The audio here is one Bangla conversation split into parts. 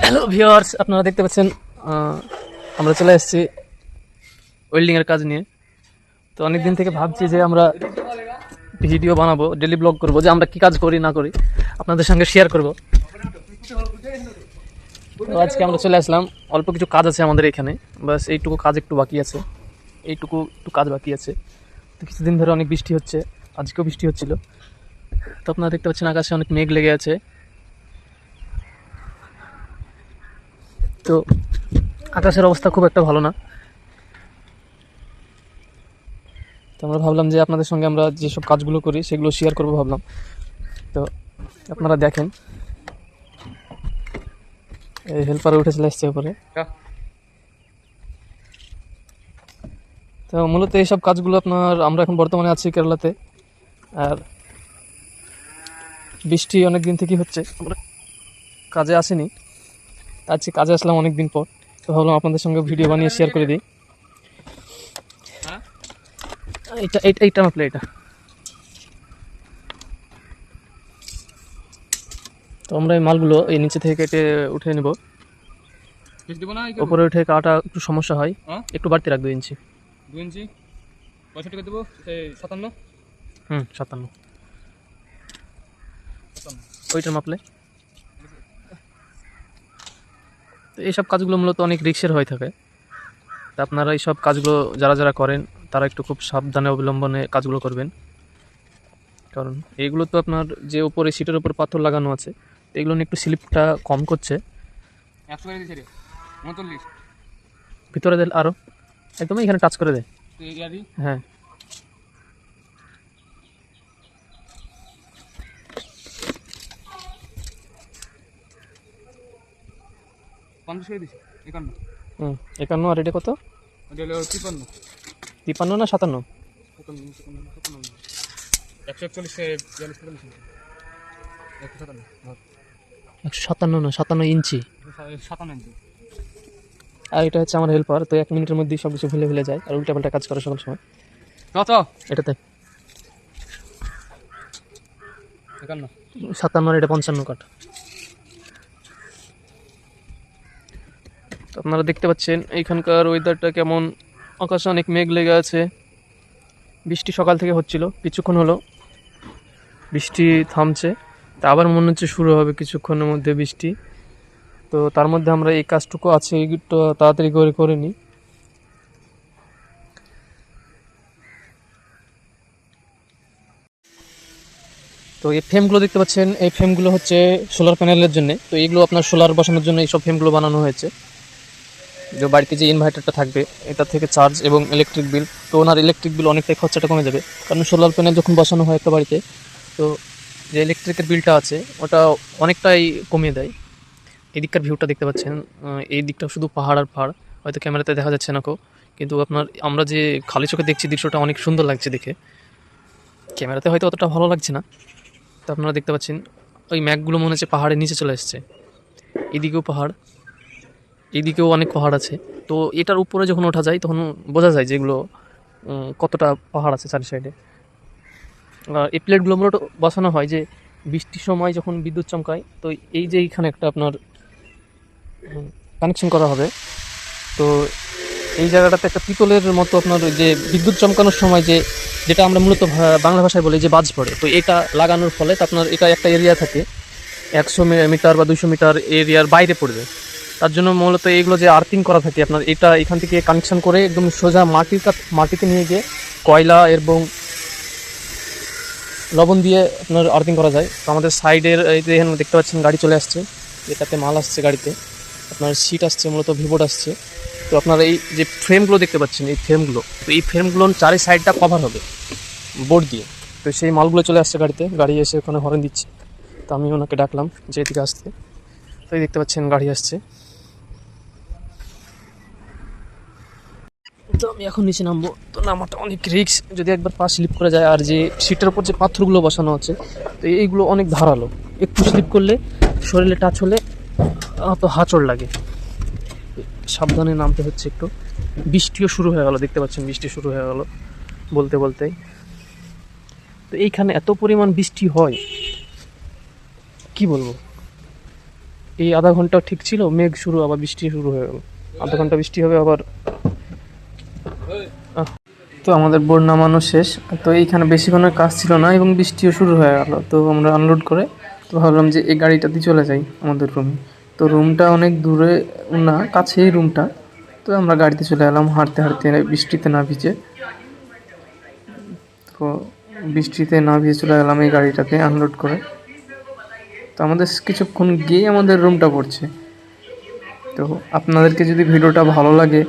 হ্যালো ভিউয়ার্স, আপনারা দেখতে পাচ্ছেন আমরা চলে এসেছি ওয়েল্ডিং এর কাজ নিয়ে। তো অনেকদিন থেকে ভাবছি যে আমরা ভিডিও বানাবো, ডেলি ব্লগ করবো, যে আমরা কি কাজ করি না করি আপনাদের সঙ্গে শেয়ার করব। তো আজকে আমরা চলে আসলাম, অল্প কিছু কাজ আছে আমাদের এখানে, বাস এইটুকু কাজ একটু বাকি আছে, এইটুকু একটু কাজ বাকি আছে। তো কিছুদিন ধরে অনেক বৃষ্টি হচ্ছে, আজকেও বৃষ্টি হচ্ছিল। তো আপনারা দেখতে পাচ্ছেন আকাশে অনেক মেঘ লেগে আছে। তো আকাশের অবস্থা খুব একটা ভালো না। তো আমরা ভাবলাম যে আপনাদের সঙ্গে আমরা যেসব কাজগুলো করি সেগুলো শেয়ার করবো ভাবলাম। তো আপনারা দেখেন, এই হেল্পারে উঠে চলে এসছে উপরে। তো মূলত এইসব কাজগুলো আমরা এখন বর্তমানে আছি কেরালাতে, আর বৃষ্টি অনেক দিন থেকেই হচ্ছে, আমরা কাজে আসিনি, আজকে কাজে আসলাম অনেক দিন পর। তো ভাবলাম আপনাদের সঙ্গে ভিডিও বানিয়ে শেয়ার করে দিই। এইটা আমার প্লে, এটা। তো আমরা এই মালগুলো এই নিচে থেকে কেটে উঠে নেব। উপরে উঠে কাটা একটু সমস্যা হয়, একটু বাড়তি রাখ 2 ইঞ্চি। 2 ইঞ্চি 65 করে দেবো, 57। 57 ওইটার মাপলে। তো এইসব কাজগুলো মূলত অনেক রিস্কের হয়ে থাকে। তা আপনারা এইসব কাজগুলো যারা যারা করেন তারা একটু খুব সাবধানে অবলম্বনে কাজগুলো করবেন, কারণ এইগুলো তো আপনার যে উপরে সিটের উপর পাথর লাগানো আছে, তো এগুলো নিয়ে একটু স্লিপটা কম করছে। 100 করে দিয়েছে রে, 39 ভিতরে দেয় আরও, একদম এখানে টাচ করে দেয়। হ্যাঁ, হুম 51। আর এটা কত? 53 না 57? 157 না 57 ইঞ্চি। আর এটা হচ্ছে আমার হেল্পার, তো 1 মিনিটের মধ্যেই সব কিছু ভুলে যায় আর উল্টাপাল্টা কাজ করে সকল সময়। এটাতে 57 আর এটা 55 কাট। আপনারা দেখতে পাচ্ছেন এইখানকার ওয়েদারটা কেমন, আকাশে অনেক মেঘ লেগে আছে। বৃষ্টি সকাল থেকে হচ্ছিল, কিছুক্ষণ হলো বৃষ্টি থামছে, তা আবার মনে হচ্ছে শুরু হবে কিছুক্ষণের মধ্যে বৃষ্টি। তো তার মধ্যে আমরা এই কাজটুকু আছে একটু তাড়াতাড়ি করে নিই। তো এই ফ্রেমগুলো দেখতে পাচ্ছেন, এই ফ্রেমগুলো হচ্ছে সোলার প্যানেলের জন্য। তো এইগুলো আপনার সোলার বসানোর জন্য এইসব ফ্রেমগুলো বানানো হয়েছে। যে বাড়িতে যে ইনভার্টারটা থাকবে এটা থেকে চার্জ এবং ইলেকট্রিক বিল, তো ওনার ইলেকট্রিক বিল অনেকটাই খরচাটা কমে যাবে, কারণ সোলার প্যানেল যখন বসানো হয় একটা বাড়িতে, তো যে ইলেকট্রিকের বিলটা আছে ওটা অনেকটাই কমিয়ে দেয়। এদিককার ভিউটা দেখতে পাচ্ছেন, এই দিকটা শুধু পাহাড় আর পাহাড়, হয়তো ক্যামেরাতে দেখা যাচ্ছে না কিন্তু আমরা যে খালি চোখে দেখছি দৃশ্যটা অনেক সুন্দর লাগছে দেখে, ক্যামেরাতে হয়তো অতটা ভালো লাগছে না। তো আপনারা দেখতে পাচ্ছেন ওই ম্যাঘগুলো মনে হচ্ছে পাহাড়ের নিচে চলে এসছে। এদিকেও পাহাড়, এদিকেও অনেক পাহাড় আছে। তো এটার উপরে যখন ওঠা যায় তখন বোঝা যায় যেগুলো কতটা পাহাড় আছে চারি সাইডে। এই প্লেটগুলো মূলত বসানো হয় যে বৃষ্টির সময় যখন বিদ্যুৎ চমকায়, তো এই যে এইখানে একটা আপনার কানেকশন করা হবে। তো এই জায়গাটাতে একটা পিতলের মতো আপনার যে বিদ্যুৎ চমকানোর সময় যেটা আমরা মূলত বাংলা ভাষায় বলি যে বাজ পড়ে, তো এটা লাগানোর ফলে তো আপনার এটা একটা এরিয়া থাকে 100 মিটার বা 200 মিটার এরিয়ার বাইরে পড়বে। তার জন্য মূলত এইগুলো যে আর্থিং করা থাকে আপনার, এটা এখান থেকে কানেকশন করে একদম সোজা মাটিতে নিয়ে গিয়ে কয়লা এবং লবণ দিয়ে আপনার আর্থিং করা যায়। তো আমাদের সাইডের এই যে এখানে দেখতে পাচ্ছেন গাড়ি চলে আসছে, এটাতে মাল আসছে গাড়িতে, আপনার সিট আসছে, মূলত ভিভোট আসছে। তো আপনারা এই যে ফ্রেমগুলো দেখতে পাচ্ছেন, এই ফ্রেমগুলো, তো এই ফ্রেমগুলো চারি সাইডটা কভার হবে বোর্ড দিয়ে। তো সেই মালগুলো চলে আসছে গাড়িতে, গাড়ি এসে ওখানে হর্ন দিচ্ছে। তো আমি ওনাকে ডাকলাম যে এদিকে আসতে। তো এই দেখতে পাচ্ছেন গাড়ি আসছে। তো আমি এখন নিচে নামবো। তো নামাটা অনেক রিস্ক, যদি একবার পা স্লিপ করে যায়। আর যে সিটের উপর যে পাথরগুলো বসানো আছে, তো এইগুলো অনেক ধারালো, একটু স্লিপ করলে শরীরে টাচ হলে তো হাঁচড় লাগে। সাবধানে নামতে হচ্ছে একটু। বৃষ্টিও শুরু হয়ে গেল, দেখতে পাচ্ছেন বৃষ্টি শুরু হয়ে গেল বলতেই। তো এইখানে এত পরিমাণ বৃষ্টি হয় কি বলবো। এই আধা ঘন্টা ঠিক ছিল, মেঘ শুরু, আবার বৃষ্টি শুরু হয়ে গেল। আধা ঘন্টা বৃষ্টি হবে আবার। তো আমাদের বোর্ড নামানো শেষ। তো এইখানে বেশিক্ষণের কাজ ছিল না এবং বৃষ্টিও শুরু হয়ে গেল। তো আমরা আনলোড করে তো ভাবলাম যে এই গাড়িটাতে চলে যাই আমাদের রুমে। তো রুমটা অনেক দূরে না, কাছেই রুমটা। তো আমরা গাড়িতে চলে এলাম হাঁটতে হাঁটতে, বৃষ্টিতে না ভিজে। তো বৃষ্টিতে না ভিজে চলে গেলাম এই গাড়িটাতে আনলোড করে। তো আমাদের কিছুক্ষণ গিয়ে আমাদের রুমটা পড়ছে। তো আপনাদেরকে যদি ভিডিওটা ভালো লাগে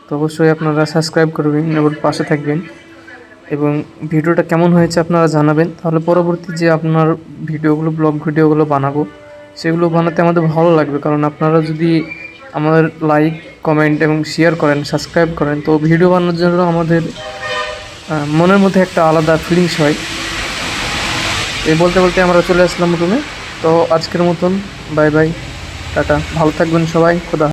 তো অবশ্যই আপনারা সাবস্ক্রাইব করবেন এবং পাশে থাকবেন, এবং ভিডিওটা কেমন হয়েছে আপনারা জানাবেন। তাহলে পরবর্তী যে আপনার ভিডিওগুলো, ব্লগ ভিডিওগুলো বানাবো, সেগুলো বানাতে আমাদের ভালো লাগবে। কারণ আপনারা যদি আমাদের লাইক, কমেন্ট এবং শেয়ার করেন, সাবস্ক্রাইব করেন, তো ভিডিও বানানোর জন্য আমাদের মনের মধ্যে একটা আলাদা ফিলিংস হয়। এই বলতে বলতে আমরা চলে আসলাম রুমে। তো আজকের মতন বাই বাই, টাটা, ভালো থাকবেন সবাই, খোদা।